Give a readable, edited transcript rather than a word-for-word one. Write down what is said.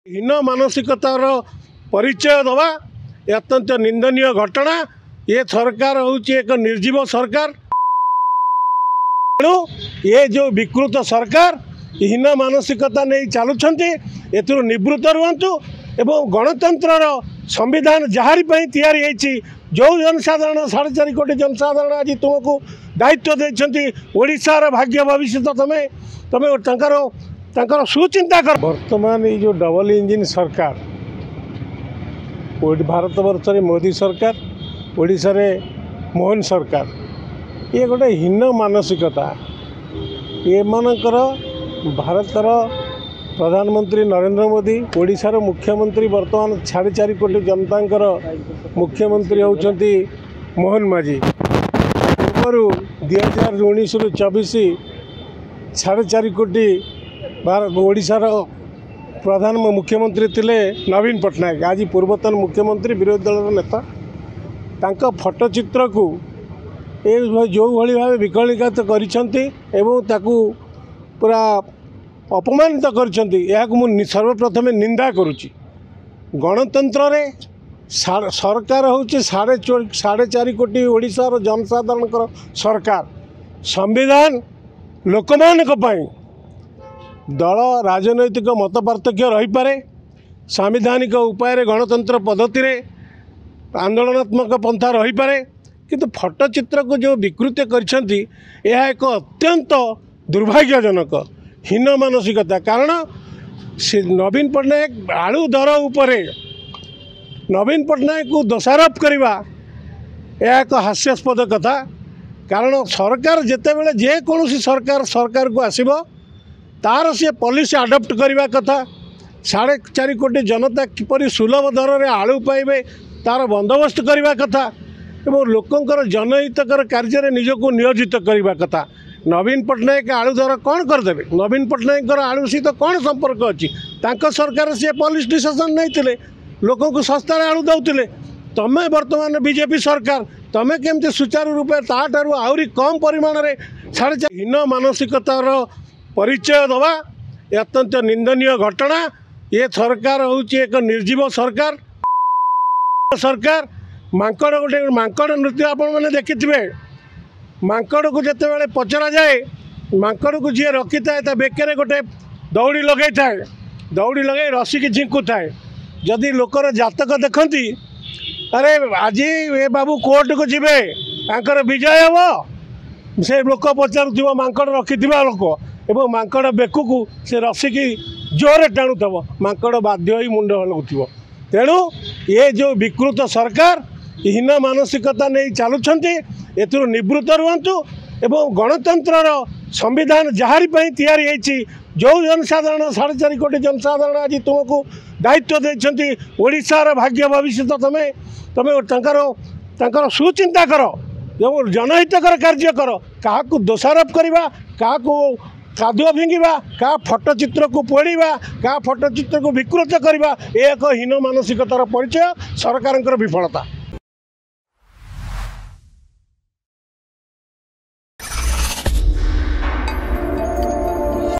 हीन मानसिकतार परिचय दवा अत्यंत निंदनीय घटना। ये सरकार होची एक निर्जीव सरकार। ये जो विकृत सरकार हीन मानसिकता नहीं चलुंटे एथुर निवृत्त रुहतु एवं गणतंत्र संविधान जहारी तैयारी होती जो जनसाधारण 4.5 कोटी जनसाधारण आज तुमको दायित्व देते ओडिशार भाग्य भविष्य तमें तमें सुचिंता कर। वर्तमान ये जो डबल इंजिन सरकार भारत वर्ष मोदी सरकार ओडिशा रे मोहन सरकार ये गोटे हीन मानसिकता ये मानकर भारतर प्रधानमंत्री नरेंद्र मोदी ओडिशार मुख्यमंत्री वर्तमान 4.5 कोटी जनतांकर मुख्यमंत्री होउछंती मोहन माझी। पूर्व 2019 रु 24 4.5 कोटी भारत ओडिशार प्रधान मुख्यमंत्री थिले नवीन पट्टनायक। आज पूर्वतन मुख्यमंत्री विरोधी दल नेता तांका फोटोचित्र को जो भली भाव विकलित कर पूरा अपमानित कर सर्वप्रथम निंदा करुच्ची। गणतंत्र रे सरकार होची 4.5 कोटी ओडिशार जनसाधारण सरकार। संविधान लोकमानक पई दल राजनैतिक मत पार्थक्य रही पारे सांविधानिक उपाय गणतंत्र पद्धति रे आंदोलनात्मक पंथा रही पारे किंतु फोटोचित्र को जो विकृत कर एक अत्यंत दुर्भाग्यजनक हीन मानसिकता। कारण से नवीन पट्टनायक आलू दर उपरे नवीन पट्टनायक को दोषारोप करवा यह एक हास्यास्पद कथा। कारण सरकार जितेबाला जेकोसी सरकार को आसब तार सी पॉलिसी आडप्ट करवा कथा। 4.5 कोटी जनता किपरि सुलभ दर में आलू पाइबे तार बंदोबस्त करवा कथा एवं लोकंकर जनहितकर कार्य निजको नियोजित करवा कथा। नवीन पट्टनायक आलू दर कौन करदे? नवीन पट्टनायक आलू सहित कौन संपर्क अच्छी? सरकार सी पॉलिसी डिसीजन नहीं लोक को सस्ता आलू दौले। तमें वर्तमान बीजेपी सरकार तमें केमती सुचारू रूपे ताठारू आहरी कम परिमाण में 4.5 हीन मानसिकतार परिचय दवा अत्यंत निंदनीय घटना। ये सरकार होची एक निर्जीव सरकार। मांकड़ गोटे मांकड़ नृत्य आपण मैंने देखिथे। मांकड़ को जिते पचरा जाए मांकड़ को जी रखी था बेके गोटे दौड़ी लगे थाए दौड़ी लगे रसी की झिंकु थाए। जदि लोकर जातक देखती अरे आज ये बाबू कोर्ट को जीवे आंकर विजय हम से लोक पचारू मांकड़ रखी लोक एवं मांकड़ बेकू को से रसी की जोर टाणुव मांकड़ बाध्य ही मुंड हलाऊ। तेणु ये जो विकृत सरकार हीन मानसिकता नहीं चलुंटे एथुर निवृत्त रुहतु एवं गणतंत्र संविधान जहारी तैयारी होती जो जनसाधारण 4.5 कोटी जनसाधारण आज तुमको दायित्व देते ओडिशार भाग्य भविष्य तमें सुचिंता कर एवं जनहितकर कार्य कर। क्या दोषारोप करवा क्या कादुआ फिंगा क्या फोटोचित्र को पोड़ा क्या फोटोचित्र को विकृत करवा एक हीन मानसिकतार परिचय सरकार विफलता।